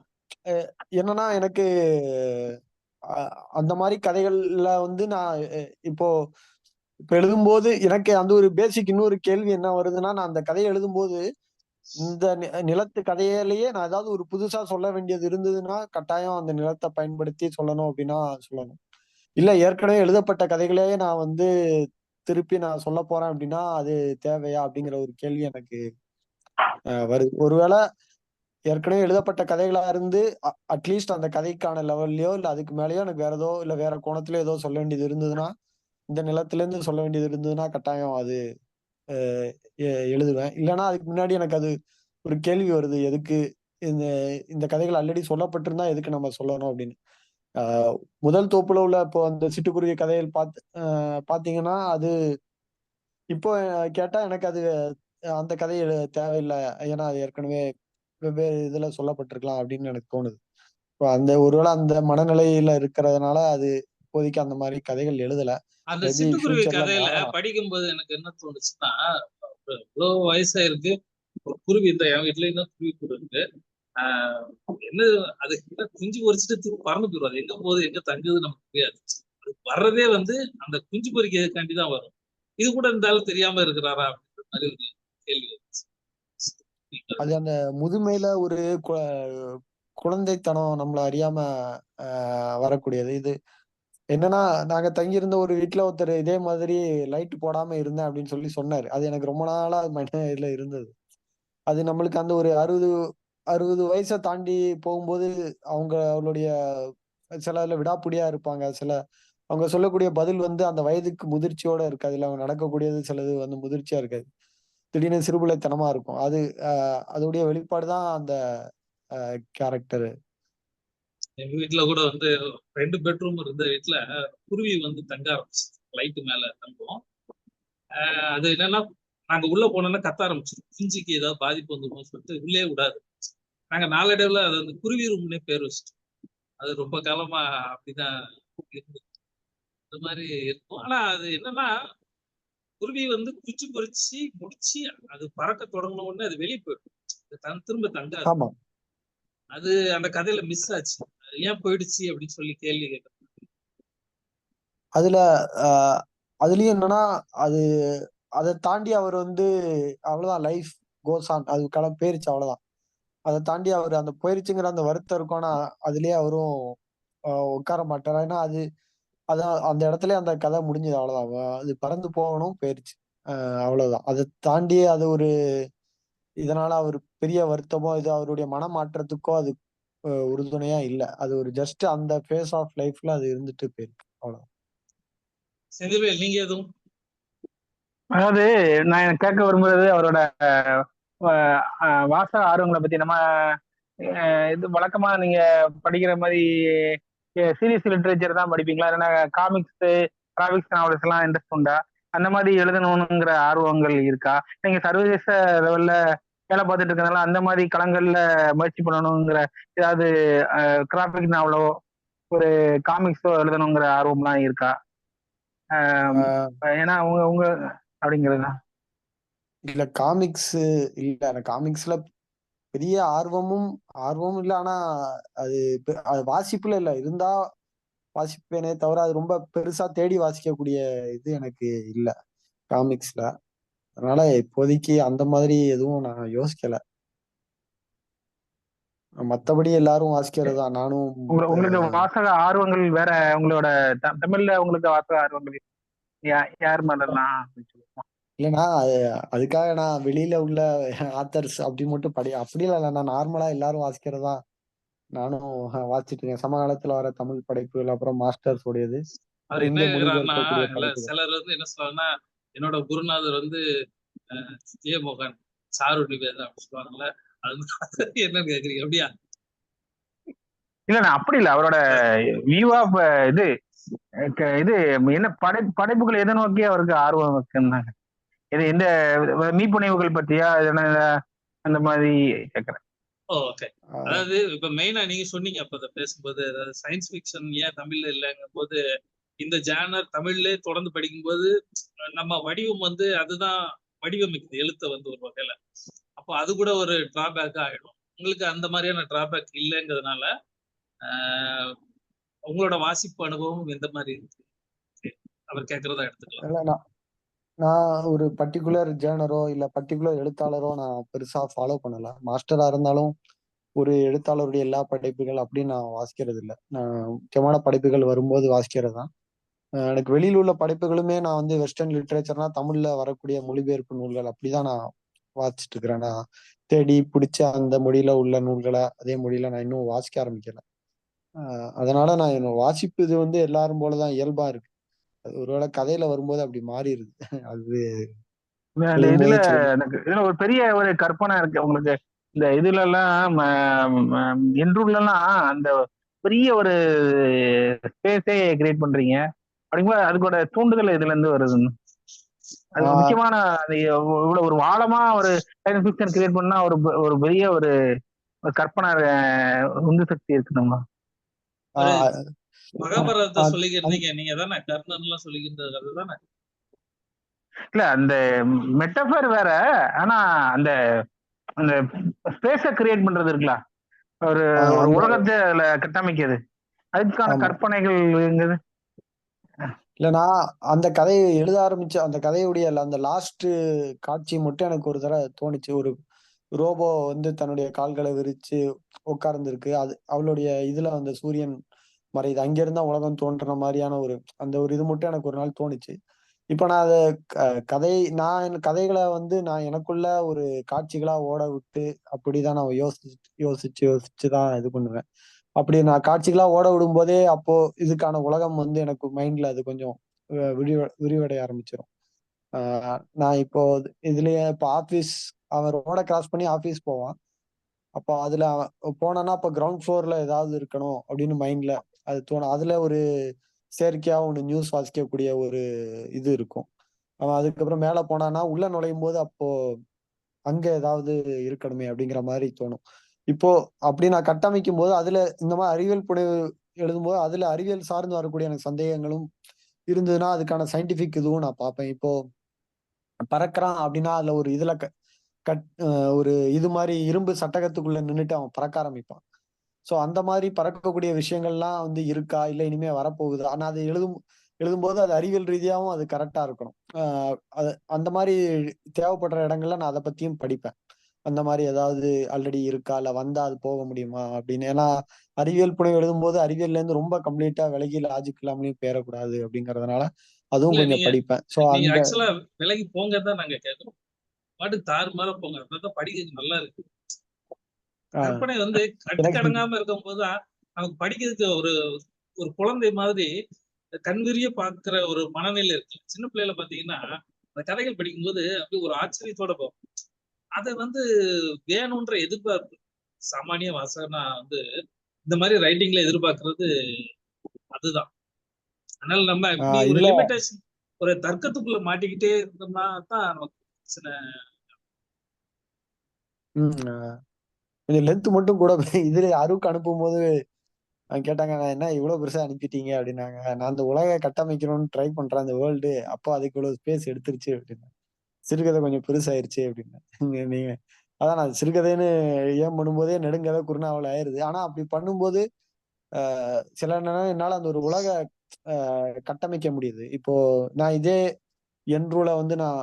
என்னன்னா எனக்கு அந்த மாதிரி கதைகள்ல வந்து நான் இப்போ இப்ப எழுதும்போது எனக்கு அந்த ஒரு பேசிக் இன்னொரு கேள்வி என்ன வருதுன்னா, நான் அந்த கதையை எழுதும்போது இந்த நிலத்து கதையிலேயே நான் ஏதாவது ஒரு புதுசா சொல்ல வேண்டியது இருந்ததுன்னா கட்டாயம் அந்த நிலத்தை பயன்படுத்தி சொல்லணும் அப்படின்னா சொல்லணும். இல்ல ஏற்கனவே எழுதப்பட்ட கதைகளையே நான் வந்து திருப்பி நான் சொல்ல போறேன் அப்படின்னா அது தேவையா அப்படிங்கிற ஒரு கேள்வி எனக்கு வருது. ஒருவேளை ஏற்கனவே எழுதப்பட்ட கதைகளா இருந்து அட்லீஸ்ட் அந்த கதைக்கான லெவல்லயோ இல்ல அதுக்கு மேலயோ எனக்கு வேற ஏதோ இல்ல வேற கோணத்திலயோ ஏதோ சொல்ல வேண்டியது இருந்ததுன்னா, இந்த நிலத்துல இருந்து சொல்ல வேண்டியது இருந்ததுன்னா கட்டாயம் அது எழுதுவேன். இல்லைன்னா அதுக்கு முன்னாடி எனக்கு அது ஒரு கேள்வி வருது. எதுக்கு இந்த இந்த கதைகள் ஆல்ரெடி சொல்லப்பட்டிருந்தா எதுக்கு நம்ம சொல்லணும் அப்படின்னு. ஆஹ் முதல் தோப்புல உள்ள இப்போ அந்த சிட்டுக்குருவி கதைகள் பாத்தீங்கன்னா அது இப்போ கேட்டா எனக்கு அது அந்த கதை தேவையில்லை. ஏன்னா அது ஏற்கனவே வெவ்வேறு இதுல சொல்லப்பட்டிருக்கலாம் அப்படின்னு எனக்கு தோணுது. இப்போ அந்த ஒருவேளை அந்த மனநிலையில இருக்கிறதுனால அது இப்போதைக்கு அந்த மாதிரி கதைகள் எழுதல. அந்த மேபி சிட்டுக்குருவி ஃபியூச்சர்ல கதையில மாறலாம். படிக்கும்போது எனக்கு என்ன தோணுச்சுன்னா, இவ்வளவு வயசாயிருக்கு, ஒரு குருவி இந்த என் வீட்டுல இன்னும் குருவி கூட இருக்கு. ஆஹ் என்ன அது என்ன குஞ்சு பொரிச்சுட்டு திரும்ப பறந்து போயிடும். அது எங்க போகுது எங்க தங்குது நமக்கு தெரியாது. அது வர்றதே வந்து அந்த குஞ்சு பொரிக்கிறதுக்காண்டி தான் வரும். இது கூட இருந்தாலும் தெரியாம இருக்கிறாரா அப்படின்ற மாதிரி ஒரு கேள்வி வந்துச்சு. அது அந்த முதுமையில ஒரு குழந்தைத்தனம் நம்மள அறியாம வரக்கூடியது. இது என்னன்னா, நாங்க தங்கியிருந்த ஒரு வீட்ல ஒருத்தர் இதே மாதிரி லைட் போடாம இருந்தேன் அப்படின்னு சொல்லி சொன்னாரு. அது எனக்கு ரொம்ப நாளா மனதில இருந்தது. அது நம்மளுக்கு அந்த ஒரு 60 வயசை தாண்டி போகும்போது அவங்களுடைய சிலதுல விடாப்பிடியா இருப்பாங்க. அவங்க சொல்லக்கூடிய பதில் வந்து அந்த வயதுக்கு முதிர்ச்சியோட இருக்காது. இல்ல அவங்க நடக்கக்கூடியது சிலது வந்து முதிர்ச்சியா இருக்காது. திடீர்னு சிறுபிள்ளைத்தனமா இருக்கும். அதோடைய வெளிப்பாடு தான் அந்த கேரக்டர். எங்க வீட்டுல கூட வந்து 2 பெட்ரூம் இருந்த வீட்டுல குருவி வந்து தங்க ஆரம்பிச்சு லைட்டு மேல தங்கும். அது என்னன்னா நாங்க உள்ள போனோம்னா கத்த ஆரம்பிச்சிடும். குஞ்சுக்கு ஏதாவது பாதிப்பு வந்துருமோன்னு சொல்லிட்டு உள்ளே விடாது. நாங்க நாளடைவுல அது வந்து குருவி ரூம்னே பேர் வச்சிட்டோம். அது ரொம்ப காலமா அப்படிதான் இருந்தது. இந்த மாதிரி இருக்கும். ஆனா அது என்னன்னா குருவி வந்து குச்சி பொரிச்சு முடிச்சு அது பறக்க தொடங்கின உடனே அது வெளியே போயிடும். திரும்ப தங்காது. ஆமா. அது அந்த கதையில மிஸ் ஆச்சு. ஏன் போயிடுச்சு அப்படின்னு சொல்லி கேள்வி கேட்டேன். அதுல ஆஹ் அதுலயும் என்னன்னா அது அதை தாண்டி அவர் வந்து அவ்வளவுதான் லைஃப் கோஸ் ஆன். அது போயிருச்சு அவ்வளவுதான். அதை தாண்டி அவர் அந்த போயிருச்சுங்கிற அந்த வருத்தம் இருக்கும். ஆனா அதுலயே அவரும் உட்கார மாட்டார். ஏன்னா அதான் அந்த இடத்துல அந்த கதை முடிஞ்சது அவ்வளவுதான். அது பறந்து போகணும் போயிருச்சு. அவ்வளவுதான். அதை தாண்டி அது ஒரு இதனால அவர் பெரிய வருத்தமோ இது அவருடைய மனமாற்றத்துக்கோ அது உறுதுணையா இல்ல. அது ஒரு ஜஸ்ட் அந்த ஃபேஸ் ஆஃப் லைஃப்ல அது இருந்துட்டு போயிருக்கு அவ்வளவுதான். செந்தில்வேல் நீங்க எதுவும்? அதாவது நான் கேட்க விரும்புறது அவரோட வாசக ஆர்வங்களை பத்தி. நம்ம இது வழக்கமா நீங்க படிக்கிற மாதிரி சீரியஸ் லிட்ரேச்சர் தான் படிப்பீங்களா, இல்லைன்னா காமிக்ஸ் கிராபிக்ஸ் நாவல்ஸ் எல்லாம் இன்ட்ரெஸ்ட் உண்டா? அந்த மாதிரி எழுதணுங்கிற ஆர்வங்கள் இருக்கா? நீங்க சர்வதேச லெவல்ல வேலை பார்த்துட்டு இருக்கனால அந்த மாதிரி களங்கள்ல முயற்சி பண்ணணுங்கிற ஏதாவது கிராபிக் நாவலோ ஒரு காமிக்ஸோ எழுதணுங்கிற ஆர்வம்லாம் இருக்கா? ஏன்னா உங்க உங்க அப்படிங்கிறது இல்ல காமிக்ஸ் இல்ல. எனக்கு காமிக்ஸ்ல பெரிய ஆர்வமும் இல்ல. ஆனா அது அது வாசிப்புல இல்ல. இருந்தா வாசிப்பேனே தவிர அது ரொம்ப பெருசா தேடி வாசிக்கக்கூடிய இது எனக்கு இல்ல காமிக்ஸ்ல. அதனால இப்போதைக்கு அந்த மாதிரி எதுவும் நான் யோசிக்கல. மத்தபடி எல்லாரும் வாசிக்கிறது தான். நானும் இப்ப உங்களுக்கு வாசக ஆர்வங்கள் வேற, உங்களோட தமிழ்ல உங்களுக்கு வாசக ஆர்வங்கள் யார் மேலாம் அப்படின்னு சொல்லுவோம். இல்லைன்னா அதுக்காக நான் வெளியில உள்ள ஆத்தர்ஸ் அப்படி மட்டும் அப்படிலாம் இல்லை. நான் நார்மலா எல்லாரும் வாசிக்கிறதா நானும் வாசிச்சுட்டு இருக்கேன். சமகாலத்துல வர தமிழ் படைப்புகள், அப்புறம் மாஸ்டர்ஸ் உடையது, அவர் அப்புறம் என்ன இங்க கேக்குறாருன்னா, மொழிபெயர்க்கக்கூடிய இல்ல படைப்புகள். சிலர் வந்து என்ன சொல்றாங்கன்னா, என்னோட குருநாதர் வந்து ஜெயமோகன், சாரு நிவேதா அப்படி சொல்லுவாங்கல்ல, அது என்னன்னு கேக்குறீங்க? அப்படியா? இல்ல அப்படி இல்ல, அவரோட வியூ ஆஃப் இது இது என்ன படைப்புகள் எதை நோக்கி அவருக்கு ஆர்வம் இருக்குன்னாங்க. இது எந்த மீப்புனைவுகள் பத்தியா அந்த மாதிரி கேக்குறேன். ஓகே. அதாவது இப்ப மெயினா நீங்க சொன்னீங்க அப்ப பேசும்போது, அதாவது சயின்ஸ் ஃபிக்ஷன் ஏன் தமிழ்ல இல்லைங்கும் போது, இந்த ஜானர் தமிழ்ல தொடர்ந்து படிக்கும்போது நம்ம வடிவம் வந்து அதுதான் வடிவமைக்குது எழுத்த வந்து ஒரு வகையில. அப்போ அது கூட ஒரு டிராபேக்கா ஆயிடும். உங்களுக்கு அந்த மாதிரியான டிராபேக் இல்லைங்கிறதுனால உங்களோட வாசிப்பு அனுபவம் எந்த மாதிரி இருக்கு? அவர் கேட்கறதா எடுத்துக்கலாம். நான் ஒரு பர்டிகுலர் ஜேர்னரோ இல்ல பர்டிகுலர் எழுத்தாளரோ நான் பெருசா ஃபாலோ பண்ணல. மாஸ்டரா இருந்தாலும் ஒரு எழுத்தாளருடைய எல்லா படைப்புகள் அப்படின்னு நான் வாசிக்கிறது இல்லை. நான் முக்கியமான படைப்புகள் வரும்போது வாசிக்கிறது தான். எனக்கு வெளியில் உள்ள படைப்புகளுமே நான் வந்து வெஸ்டர்ன் லிட்ரேச்சர்னா தமிழ்ல வரக்கூடிய மொழிபெயர்ப்பு நூல்கள் அப்படிதான் நான் வாசிச்சுட்டு இருக்கிறேன். நான் தேடி பிடிச்ச அந்த மொழியில உள்ள நூல்களை அதே மொழியில நான் இன்னும் வாசிக்க ஆரம்பிக்கல. அதனால நான் என்னோட வாசிப்பு இது வந்து எல்லாரும் போலதான் இயல்பா இருக்கு. அது ஒருவேளை கதையில வரும்போது அப்படி மாறிடுது. அது இதுல எழுதும்போது சில எனக்கு இதுல ஒரு பெரிய ஒரு கற்பனை இருக்கு உங்களுக்கு. இந்த இதுல எல்லாம் இன்ட்ரூவ்ல எல்லாம் அந்த பெரிய ஒரு ஸ்பேஸே கிரியேட் பண்றீங்க அப்படிங்கும்போது அதுக்கோட தூண்டுதல் இதுல இருந்து வருதுன்னு. அது ஒரு முக்கியமான இவ்வளவு ஒரு ஆழமா ஒரு சயின்ஸ் ஃபிக்ஷன் கிரியேட் பண்ணா ஒரு பெரிய ஒரு கற்பனை உந்து சக்தி இருக்குதுங்களா? மகாபாரதத்தை சொல்லிக்கிறீங்க நீங்க தானே, கர்ணன் எல்லாம் சொல்லிக்கின்றது அதுதானே? இல்ல அந்த மெட்டபர் வேற, ஆனா அந்த அந்த ஸ்பேஸ கிரியேட் பண்றது இருக்குல்ல, ஒரு ஒரு உலகத்தை கட்டமைக்கிறது, அதுக்கான கற்பனைகள் இருந்தது. இல்லைன்னா அந்த கதையை எழுத ஆரம்பிச்ச அந்த கதையுடைய அந்த லாஸ்ட் காட்சி மட்டும் எனக்கு ஒரு தடவை தோணுச்சு. ஒரு ரோபோ வந்து தன்னுடைய கால்களை விரிச்சு உட்கார்ந்துருக்கு. அது அவளுடைய இதுல அந்த சூரியன் மறையுது, அங்கிருந்தா உலகம் தோன்ற மாதிரியான அந்த ஒரு இது மட்டும் எனக்கு ஒரு நாள் தோணுச்சு. இப்ப நான் அதை நான் கதைகளை வந்து நான் எனக்குள்ள ஒரு காட்சிகளா ஓட விட்டு அப்படிதான் நான் யோசிச்சுதான் இது பண்ணுவேன். அப்படி நான் காட்சிகளா ஓட விடும் போதே அப்போ இதுக்கான உலகம் வந்து எனக்கு மைண்ட்ல அது கொஞ்சம் விரிவடைய ஆரம்பிச்சிடும். நான் இப்போ இதுலயே இப்போ ஆபீஸ் அவன் ரோட கிராஸ் பண்ணி ஆபீஸ் போவான். அப்போ அதுல போனான்னா அப்ப கிரவுண்ட் ஃப்ளோர்ல ஏதாவது இருக்கணும் அப்படின்னு மைண்ட்ல அது தோணும். அதுல ஒரு செயற்கையா ஒண்ணு நியூஸ் வாசிக்கக்கூடிய ஒரு இது இருக்கும். அவன் அதுக்கப்புறம் மேல போனான்னா உள்ள நுழையும் போது அப்போ அங்க ஏதாவது இருக்கணுமே அப்படிங்கிற மாதிரி தோணும். இப்போ அப்படி நான் கட்டமைக்கும் போது அதுல இந்த மாதிரி அறிவியல் புனைவு எழுதும்போது அதுல அறிவியல் சார்ந்து வரக்கூடிய எனக்கு சந்தேகங்களும் இருந்ததுன்னா அதுக்கான சயின்டிபிக் இதுவும் நான் பார்ப்பேன். இப்போ பறக்கிறான் அப்படின்னா அதுல ஒரு இதுல ஒரு இது மாதிரி இரும்பு சட்டகத்துக்குள்ள நின்றுட்டு அவன் பறக்க ஆரம்பிப்பான். சோ அந்த மாதிரி பறக்கக்கூடிய விஷயங்கள்லாம் வந்து இருக்கா இல்ல இனிமே வரப்போகுது. ஆனா அது எழுதும்போது அது அறிவியல் ரீதியாவும் அது கரெக்டா இருக்கணும். அது அந்த மாதிரி தேவைப்படுற இடங்கள்ல நான் அதை பத்தியும் படிப்பேன். அந்த மாதிரி ஏதாவது ஆல்ரெடி இருக்கா இல்ல வந்தா அது போக முடியுமா அப்படின்னு. ஏன்னா அறிவியல் புனைவு எழுதும்போது அறிவியல்ல இருந்து ரொம்ப கம்ப்ளீட்டா விலகி லாஜிக் இல்லாமலையும் பேரக்கூடாது அப்படிங்கறதுனால அதுவும் கொஞ்சம் படிப்பேன். சோ நீங்க அந்த ஆக்சுவலா விலகி போங்க தான் நாங்க கேட்கிறோம். பாட்டு தாறுமாறா போங்க, அதான் படிக்கிறது நல்லா இருக்கு. கற்பனை வந்து கட்டுக்கடங்காம இருக்கும் போதுதான் நமக்கு படிக்கிறதுக்கு ஒரு ஒரு குழந்தை மாதிரி கண்விரிய பாக்குற ஒரு மனநிலை இருக்கு. சின்ன பிள்ளைல பாத்தீங்கன்னா அந்த கதைகள் படிக்கும்போது அப்படி ஒரு ஆச்சரியத்தோட போகும். அதை வந்து வேணும்ன்ற எதிர்பார்ப்பு சாமானிய வாசகனா வந்து இந்த மாதிரி ரைட்டிங்ல எதிர்பார்க்கறது அதுதான். அதனால நம்ம இப்படி ஒரு லிமிடேஷன் ஒரு தர்க்கத்துக்குள்ள மாட்டிக்கிட்டே இருந்தோம்னா தான் நமக்கு பிரச்சனை. கொஞ்சம் லென்த் மட்டும் கூட இதுல அருவுக்கு அனுப்பும் போது கேட்டாங்க, நான் என்ன இவ்வளவு பெருசா அனுப்பிட்டீங்க அப்படின்னாங்க. நான் அந்த உலக கட்டமைக்கணும்னு ட்ரை பண்றேன் அந்த வேர்ல்டு, அப்போ அதுக்கு இவ்வளவு ஸ்பேஸ் எடுத்துருச்சு அப்படின்னு. சிறுகதை கொஞ்சம் பெருசாயிருச்சு அப்படின்னு. நீங்க அதான் நான் சிறுகதைன்னு ஏன் பண்ணும்போதே நெடுங்கதை குறுநாவல் ஆயிருது. ஆனா அப்படி பண்ணும்போது சில நேரம் என்னால அந்த ஒரு உலக கட்டமைக்க முடியுது. இப்போ நான் இதே நான்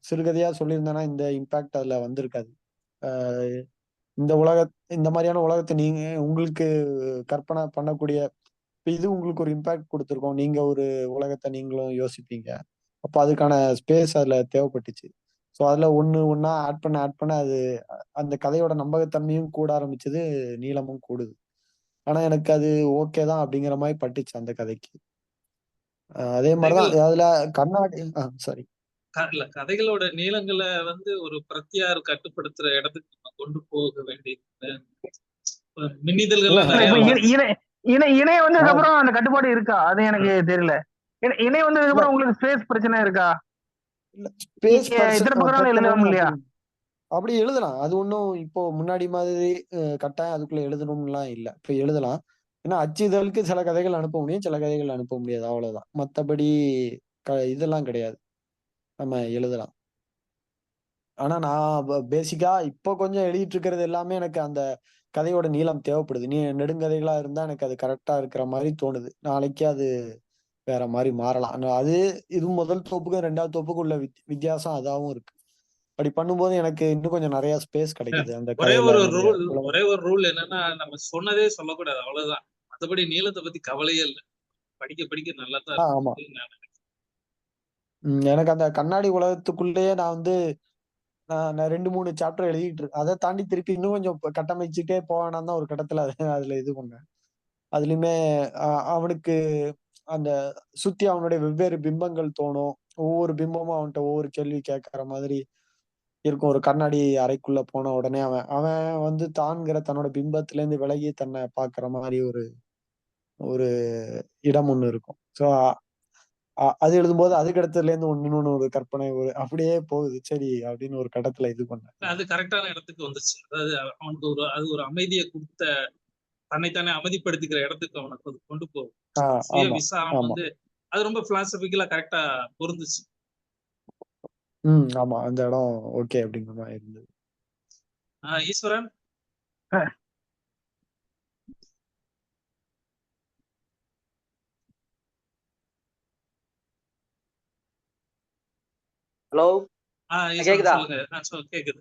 சிறுகதையா சொல்லியிருந்தேன்னா இந்த இம்பாக்ட் அதுல வந்திருக்காது. இந்த மாதிரியான உலகத்தை நீங்க உங்களுக்கு கற்பனை பண்ணக்கூடிய இது உங்களுக்கு ஒரு இம்பாக்ட் கொடுத்துருக்கோம். நீங்க ஒரு உலகத்தை நீங்களும் யோசிப்பீங்க. அப்போ அதுக்கான ஸ்பேஸ் அதுல தேவைப்பட்டுச்சு. ஸோ அதுல ஒண்ணா ஆட் பண்ண அது அந்த கதையோட நம்பகத்தன்மையும் கூட ஆரம்பிச்சது, நீளமும் கூடுது. ஆனா எனக்கு அது ஓகே தான் அப்படிங்கிற மாதிரி பட்டுச்சு அந்த கதைக்கு. அதே கதைகள் மாதிரிதான் அதுல கண்ணாடி சாரி இல்ல கதைகளோட நீளங்களை ஒரு பிரத்தியார் கட்டுப்படுத்துற இடத்துக்கு நம்ம கொண்டு போக வேண்டியது மின்னிதழ்கள்லாம் இல்ல நிறைய இப்ப வருது. இணை வந்ததுக்கு ஆஹ் அப்புறம் அந்த கட்டுப்பாடு இருக்கா? அது எனக்கு தெரியல. இணை வந்ததுக்கு இல்ல அப்புறம் உங்களுக்கு ஸ்பேஸ் பிரச்சனை இருக்கா? இல்ல ஸ்பேஸ் நீங்க இத்தனை பக்கம் எழுதலாம் பிரச்சனைன்னு இல்லையா? அப்படி எழுதலாம். அது ஒன்றும் இப்போ முன்னாடி மாதிரி கட்டாயம் அதுக்குள்ள எழுதணும்லாம் இல்லை. இப்ப எழுதலாம். ஏன்னா அச்சு இதழுக்கு சில கதைகள் அனுப்ப முடியும், சில கதைகள் அனுப்ப முடியாது, அவ்வளவுதான். மத்தபடி இதெல்லாம் கிடையாது, நம்ம எழுதலாம். ஆனா நான் பேசிக்கா இப்போ கொஞ்சம் எழுதிட்டு இருக்கிறது எல்லாமே எனக்கு அந்த கதையோட நீளம் தேவைப்படுது. நீ நெடுங்கதைகளா இருந்தா எனக்கு அது கரெக்டா இருக்கிற மாதிரி தோணுது. நாளைக்கு அது வேற மாதிரி மாறலாம். அது இது முதல் தொகுப்புக்கும் 2வது தொகுப்புக்கும் உள்ள வித்தியாசம் அதாவும் இருக்கு. அப்படி பண்ணும்போது எனக்கு இன்னும் கொஞ்சம் நிறைய ஸ்பேஸ் கிடைக்குது அந்த ஒரே கதையில ஒரு நீங்க ரூல் ஒரே ஒரு ரூல் என்னன்னா, நம்ம சொன்னதே சொல்லக்கூடாது, அவ்வளவுதான். மத்தபடி நீளத்தை பத்தி கவலையே இல்லை. படிக்க படிக்க நல்லா தான் ஆமா. இருக்கும் நான் நினைக்கிறேன். எனக்கு அந்த கண்ணாடி உலகத்துக்குள்ளேயே நான் 2 3 சாப்டர் எழுதிட்டு இருக்கேன். அதை தாண்டி திருப்பி இன்னும் கொஞ்சம் கட்டமைச்சுட்டே போவானான்னு தான் ஒரு கட்டத்துல அதுல இது பண்ணேன். அதுலயுமே அவனுக்கு அந்த சுத்தி அவனுடைய வெவ்வேறு பிம்பங்கள் தோணும். ஒவ்வொரு பிம்பமும் அவன்கிட்ட ஒவ்வொரு கேள்வி கேட்கற மாதிரி இருக்கும். ஒரு கண்ணாடி அறைக்குள்ள போன உடனே அவன் அவன் தான்கிற தன்னோட பிம்பத்துல இருந்து விலகி தன்னை பாக்குற மாதிரி ஒரு ஒரு இடம் ஒண்ணு இருக்கும். சோ அது எழுதும்போது அதுக்கு இடத்துல இருந்து இன்னொன்னு ஒரு கற்பனை அப்படியே போகுது. சரி அப்படின்னு ஒரு கட்டத்துல இது பண்ணேன். அது கரெக்டான இடத்துக்கு வந்துச்சு. அதாவது அவனுக்கு ஒரு அமைதியை கொடுத்த, தன்னைத்தானே அமைதிப்படுத்திக்கிற இடத்துக்கு அவனுக்கு கொண்டு போகும். சுய ஆமா விசாரம் ஆமா அது ரொம்ப பிலாசபிக்கலா கரெக்டா பொருந்துச்சு. ஆமா அந்த இடம் ஓகே அப்படிங்கிற மாதிரி இருந்தது. ஈஸ்வரன். ஹலோ, ஈஸ்வரன் கேக்குதா? சொல்லுங்க. கேக்குது.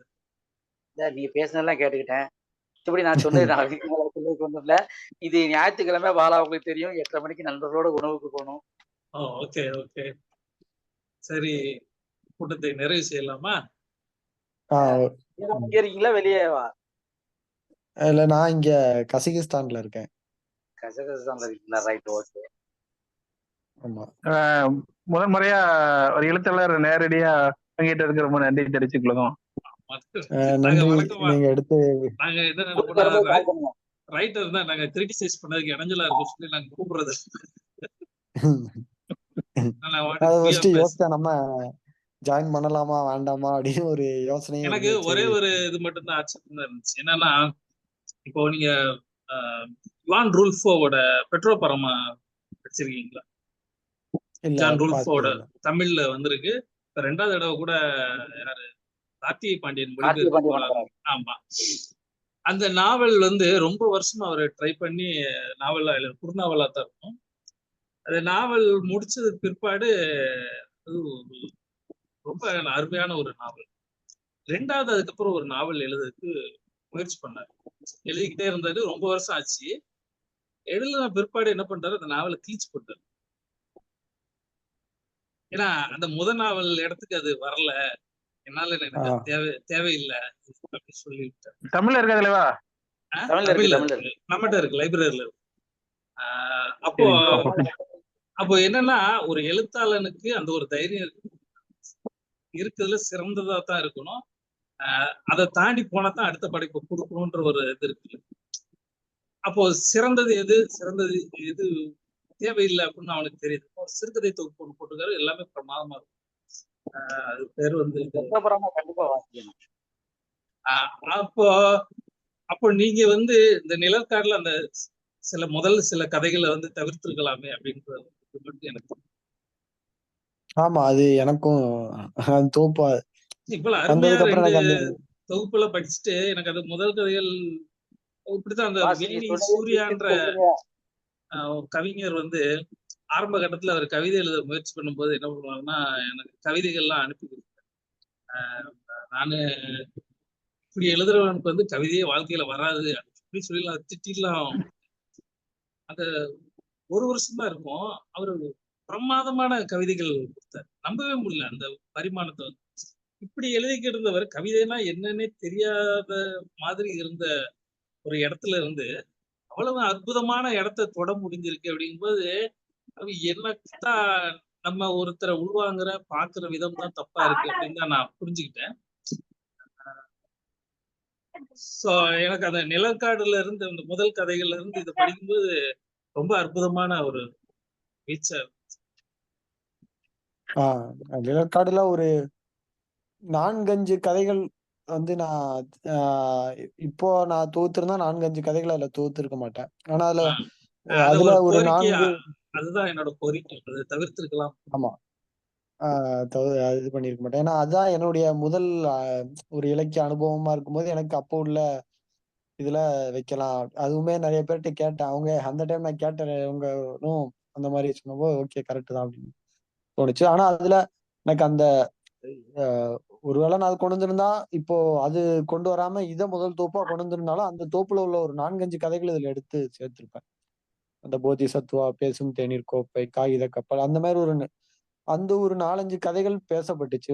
நீங்க பேசுனதெல்லாம் கேட்டுக்கிட்டேன். மத்தபடி நான் சொன்னது நான் அதிகமா சொல்றதுக்கு ஒண்ணும் இல்ல. இது ஞாயிற்றுக்கிழமை பாலா உங்களுக்கு தெரியும். 8:30 மணிக்கு நண்பர்களோட உணவுக்கு போகணும். ஓகே ஓகே, சரி, கூட்டத்தை நிறைவு செய்யலாமா? இங்க இருக்கீங்களா வெளியே வா? இல்ல நான் இங்க கசகிஸ்தான்ல இருக்கேன். கசகஸ்தான்ல இருக்கீங்களா? Right, okay. ஆமா. முதல் முறையா ஒரு எழுத்தாளர் நேரடியா பங்கேற்றதுக்கு ரொம்ப நன்றி தெரிவிச்சுக்கொள்ளும். நன்றி. நீங்க எடுத்து நாங்க என்ன நினைப்போம்னா, ரைட்டர் தான் நாங்க கிரிட்டிசைஸ் பண்ணதுக்கு இடைஞ்சலா இருக்கும் சொல்லி நாங்க கூப்பிடுறது. அதை ஃபர்ஸ்ட் யோசிச்சா நம்ம ஜாயின் பண்ணலாமா வேண்டாமா அப்படின்னு ஒரு யோசனையே எனக்கு ஒரே ஒரு இது மட்டும் தான் ஆச்சரியம் தான் இருந்துச்சு. என்னன்னா, இப்போ நீங்க ஜான் ரூல்ஃபோவோட பெட்ரோ பரமா படிச்சிருக்கீங்களா? ஜான் ரூல்ஃபோட தமிழ்ல வந்திருக்கு. இப்ப 2வது தடவை கூட யாரு கார்த்திகை பாண்டியன் மொழிபெயர்ப்பு. ஆமா, அந்த நாவல் ரொம்ப வருஷமா அவர் ட்ரை பண்ணி நாவலா குறுநாவலா தான் இருக்கும். அந்த நாவல் முடிச்சதுக்கு பிற்பாடு அது ரொம்ப அருமையான ஒரு நாவல். 2வது அதுக்கப்புறம் ஒரு நாவல் எழுதுறதுக்கு முயற்சி பண்ணாரு. எழுதிக்கிட்டே இருந்தாரு, ரொம்ப வருஷம் ஆச்சு. எழுதின பிற்பாடு என்ன பண்றாரு, அந்த நாவலை கிழிச்சு போட்டாரு. ஏன்னா அந்த முதல் நாவல் இடத்துக்கு அது வரல, என்னால எனக்கு தேவையில்லை அப்படின்னு சொல்லிவிட்டாரு. தமிழ்ல இருக்காதுலவா? தமிழ்ல நம்மகிட்ட இருக்கு, லைப்ரரியில இருக்கு. அப்போ என்னன்னா, ஒரு எழுத்தாளனுக்கு அந்த ஒரு தைரியம் இருக்குதுல சிறந்ததா தான் இருக்கணும். அதை தாண்டி போனாதான் அடுத்த படைப்பு கொடுக்கணும்ன்ற ஒரு இது இருக்கு. அப்போ சிறந்தது எது தேவையில்லை அப்படின்னு அவனுக்கு தெரியுது. சிறுகதை தொகுப்பு ஒன்று போட்டிருக்காரு, எல்லாமே பிரமாதமா இருக்கும். அது பேர் கண்டிப்பா வாசிக்கணும். அப்போ நீங்க இந்த நிலக்காடுல அந்த சில கதைகளை தவிர்த்திருக்கலாமே அப்படின்றது மட்டும் எனக்கு. ஆமா, அது எனக்கும் தொகுப்பா இவ்வளவு அருமையா 2 தொகுப்புல படிச்சுட்டு எனக்கு அது முதல் கதைகள் இப்படித்தான். அந்த வேணி சூர்யான்ற கவிஞர் ஆரம்ப கட்டத்துல அவர் கவிதை எழுத முயற்சி பண்ணும்போது என்ன பண்ணுவாருன்னா, எனக்கு கவிதைகள்லாம் அனுப்பி கொடுத்தாரு. நானு இப்படி எழுதுறவனுக்கு வந்து கவிதையே வாழ்க்கையில வராது அப்படின்னு சொல்லலாம், திட்டிலாம். அந்த ஒரு வருஷம் தான் இருக்கும். அவரு பிரமாதமான கவிதைகள் கொடுத்தார். நம்பவே முடியல அந்த பரிமாணத்தை வந்து. இப்படி எழுதிக்கிட்டு இருந்தவர் கவிதைனா என்னன்னே தெரியாத மாதிரி இருந்த ஒரு இடத்துல இருந்து அவ்வளவு அற்புதமான இடத்த தொட முடிஞ்சிருக்கு அப்படிங்கும்போது, அது என்னத்தான் நம்ம ஒருத்தரை உள்வாங்குற பாக்குற விதம் தான் தப்பா இருக்கு அப்படின்னு தான் நான் புரிஞ்சுக்கிட்டேன். சோ எனக்கு அந்த நிலக்காடுல இருந்து அந்த முதல் கதைகள்ல இருந்து இதை படிக்கும்போது ரொம்ப அற்புதமான ஒரு வீச்ச. நிலக்காடுல ஒரு 4-5 கதைகள் வந்து நான் இப்போ நான் தொகுத்திருந்தா 4-5 கதைகள் அதுல தொகுத்திருக்க மாட்டேன். ஆனா அத அதுல ஒரு ஒரு கோரிக்கையா 4 அதுதான் என்னோட கோரிக்கை. அதை தவிர்த்திருக்கலாம். ஆமா இது பண்ணிருக்க மாட்டேன். ஏன்னா அதுதான் என்னுடைய முதல் ஒரு இலக்கிய அனுபவமா இருக்கும்போது எனக்கு அப்போ உள்ள இதுல வைக்கலாம். அதுவுமே நிறைய பேர்கிட்ட கேட்டேன். அவங்க அந்த டைம் நான் கேட்டவங்களும் அந்த மாதிரி சொன்னபோது ஓகே கரெக்ட் தான் அப்படின்னு தோணுச்சு. ஆனா அதுல எனக்கு அந்த ஒருவேளை நான் அது கொண்டு வந்திருந்தா இப்போ அது கொண்டு வராம இதை முதல் தோப்பா கொண்டு வந்திருந்தாலும் அந்த தோப்புல உள்ள ஒரு 4-5 கதைகள் இதுல எடுத்து சேர்த்திருப்பேன். அந்த போதி சத்துவா, பேசும் தேநீர் கோப்பை, காகித கப்பல், அந்த மாதிரி அந்த ஒரு 4-5 கதைகள் பேசப்பட்டுச்சு.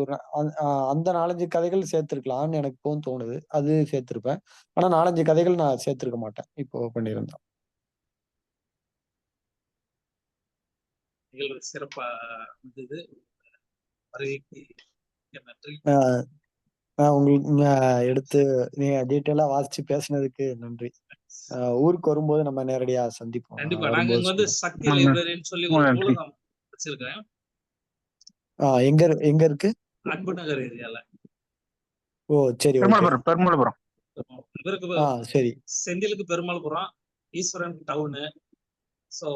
அந்த 4-5 கதைகள் சேர்த்திருக்கலாம்னு எனக்கு இப்பவும் தோணுது. அது சேர்த்திருப்பேன். ஆனா 4-5 கதைகள் நான் சேர்த்திருக்க மாட்டேன் இப்போ பண்ணியிருந்தேன். நிகழ்வு சிறப்பா இருந்தது. வருகைக்கு நன்றி. உங்களுக்கு எடுத்து நீங்க டீட்டெயிலா வாசிச்சு பேசுனதுக்கு நன்றி. ஊருக்கு வரும்போது நம்ம நேரடியா சந்திப்போம். கண்டிப்பா. நாங்க இங்க வந்து சக்தி லைப்ரரின்னு சொல்லி ஒரு நூலகம் வச்சிருக்கேன். எங்க இருக்கு? அன்பு நகர் ஏரியால. ஓ சரி. பெருமாள்புரம். இவருக்கு சரி. செந்திலுக்கு பெருமாள்புரம், ஈஸ்வரன் டவுனு. சோ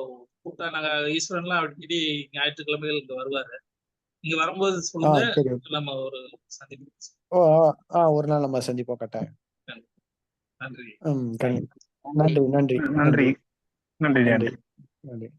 கூட்டா நாங்க ஈஸ்வரன்லாம் அடிக்கடி ஞாயிற்றுக்கிழமைகள் இங்க வருவாரு. நீங்க வரும்போது சொல்லுங்க, நம்ம ஒரு சந்திப்பு. ஒரு நாள் நம்ம சந்திப்போம் கட்டாயம். நன்றி. நன்றி.